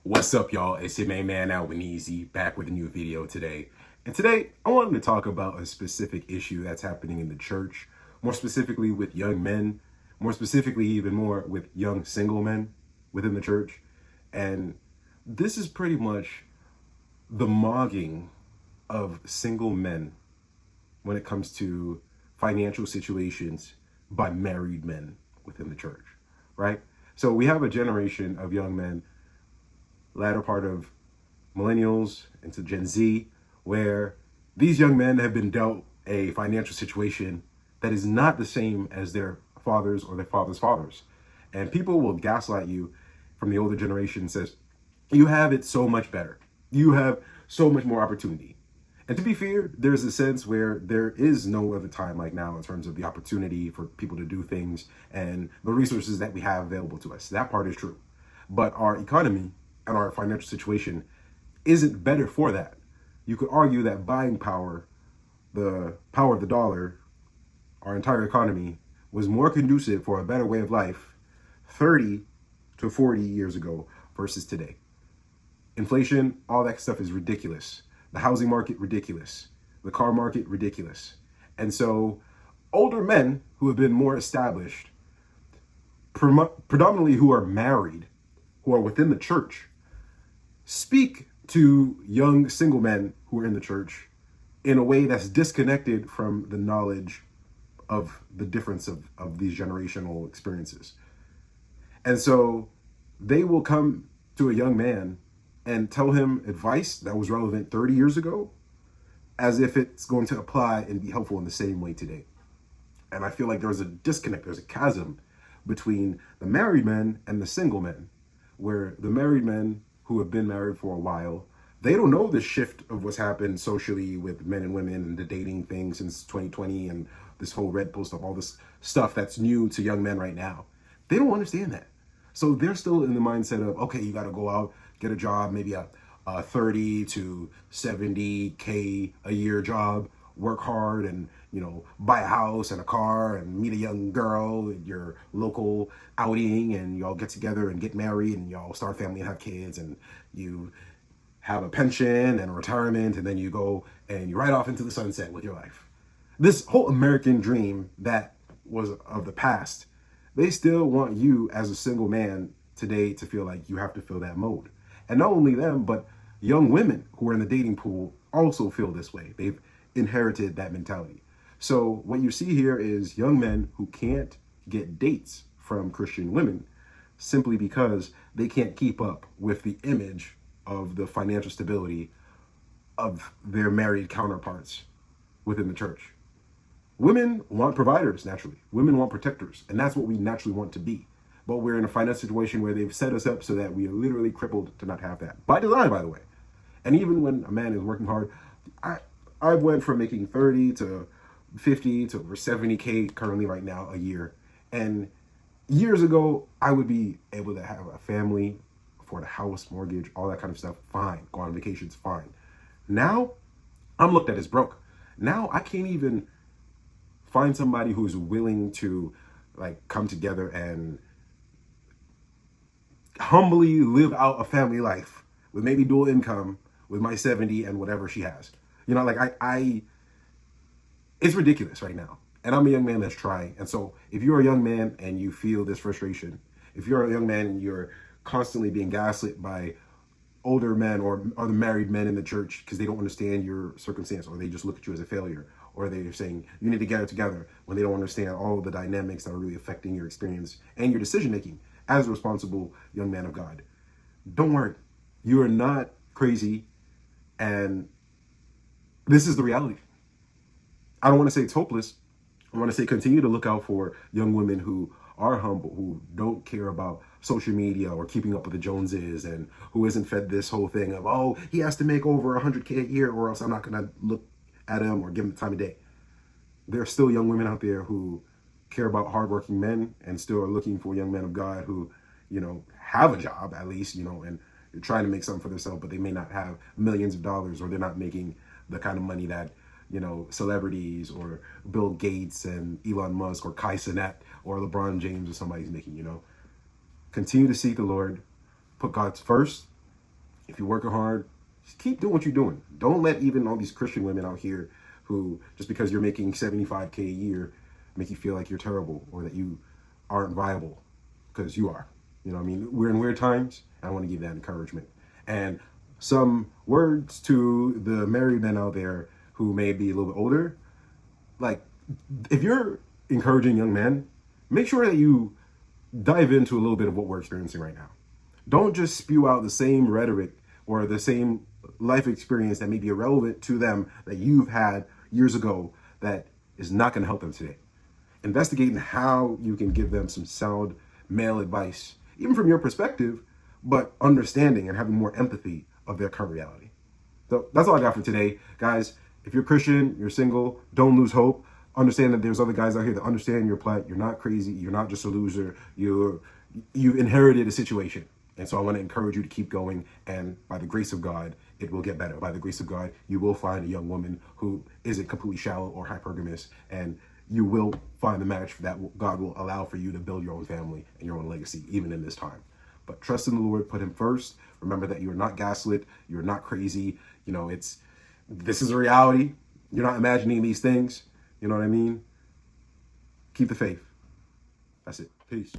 What's up, y'all? It's your main man Albanese back with a new video today. And today I wanted to talk about a specific issue that's happening in the church, more specifically with young men, more specifically even more with young single men within the church. And this is pretty much the mogging of single men when it comes to financial situations by married men within the church, right? So we have a generation of young men, latter part of millennials into Gen Z, where these young men have been dealt a financial situation that is not the same as their fathers or their fathers' fathers. And people will gaslight you from the older generation, says, you have it so much better. You have so much more opportunity. And to be fair, there's a sense where there is no other time like now in terms of the opportunity for people to do things and the resources that we have available to us. That part is true. But our economy and our financial situation isn't better for that. You could argue that buying power, the power of the dollar, our entire economy was more conducive for a better way of life 30 to 40 years ago versus today. Inflation, all that stuff is ridiculous. The housing market, ridiculous. The car market, ridiculous. And so older men who have been more established, predominantly who are married, who are within the church, speak to young single men who are in the church in a way that's disconnected from the knowledge of the difference of these generational experiences. And so they will come to a young man and tell him advice that was relevant 30 years ago as if it's going to apply and be helpful in the same way today. And I feel like there's a disconnect, there's a chasm between the married men and the single men, where the married men who have been married for a while, they don't know the shift of what's happened socially with men and women and the dating thing since 2020 and this whole red pill stuff, all this stuff that's new to young men right now. They don't understand that. So they're still in the mindset of, okay, you got to go out, get a job, maybe a 30 to 70K a year job, work hard and, buy a house and a car and meet a young girl at your local outing and y'all get together and get married and y'all start a family and have kids and you have a pension and a retirement and then you go and you ride off into the sunset with your life. This whole American dream that was of the past, they still want you as a single man today to feel like you have to fill that mode. And not only them, but young women who are in the dating pool also feel this way. They've inherited that mentality. So what you see here is young men who can't get dates from Christian women simply because they can't keep up with the image of the financial stability of their married counterparts within the church. Women want providers, naturally. Women want protectors, and that's what we naturally want to be. But we're in a financial situation where they've set us up so that we are literally crippled to not have that. By design, by the way. And even when a man is working hard, I went from making 30 to 50 to over 70K currently right now a year. And years ago, I would be able to have a family, afford a house, mortgage, all that kind of stuff. Fine. Go on vacations, fine. Now, I'm looked at as broke. Now, I can't even find somebody who's willing to come together and humbly live out a family life with maybe dual income with my 70 and whatever she has. It's ridiculous right now. And I'm a young man that's trying. And so if you're a young man and you feel this frustration, if you're a young man and you're constantly being gaslit by older men or other married men in the church because they don't understand your circumstance, or they just look at you as a failure, or they're saying you need to get it together when they don't understand all of the dynamics that are really affecting your experience and your decision making as a responsible young man of God. Don't worry. You are not crazy. And this is the reality. I don't want to say it's hopeless. I want to say continue to look out for young women who are humble, who don't care about social media or keeping up with the Joneses, and who isn't fed this whole thing of, oh, he has to make over 100K a year or else I'm not going to look at him or give him the time of day. There are still young women out there who care about hardworking men and still are looking for young men of God who, have a job at least, and they're trying to make something for themselves, but they may not have millions of dollars, or they're not making the kind of money that, celebrities or Bill Gates and Elon Musk or Kai Cenat or LeBron James or somebody's making. Continue to seek the Lord, put God first, If you're working hard, just keep doing what you're doing. Don't let even all these Christian women out here who, just because you're making 75K a year, make you feel like you're terrible or that you aren't viable, because you are. You know what I mean? We're in weird times. And I want to give that encouragement. And some words to the married men out there who may be a little bit older. Like, if you're encouraging young men, make sure that you dive into a little bit of what we're experiencing right now. Don't just spew out the same rhetoric or the same life experience that may be irrelevant to them that you've had years ago that is not going to help them today. Investigating how you can give them some sound male advice, even from your perspective, but understanding and having more empathy of their current reality. So that's all I got for today. Guys, if you're Christian, you're single, don't lose hope. Understand that there's other guys out here that understand your plight. You're not crazy. You're not just a loser. You've inherited a situation. And so I want to encourage you to keep going. And by the grace of God, it will get better. By the grace of God, you will find a young woman who isn't completely shallow or hypergamous. And you will find the match that God will allow for you to build your own family and your own legacy, even in this time. But trust in the Lord, put him first. Remember that you're not gaslit. You're not crazy. You know, this is a reality. You're not imagining these things. You know what I mean? Keep the faith. That's it. Peace.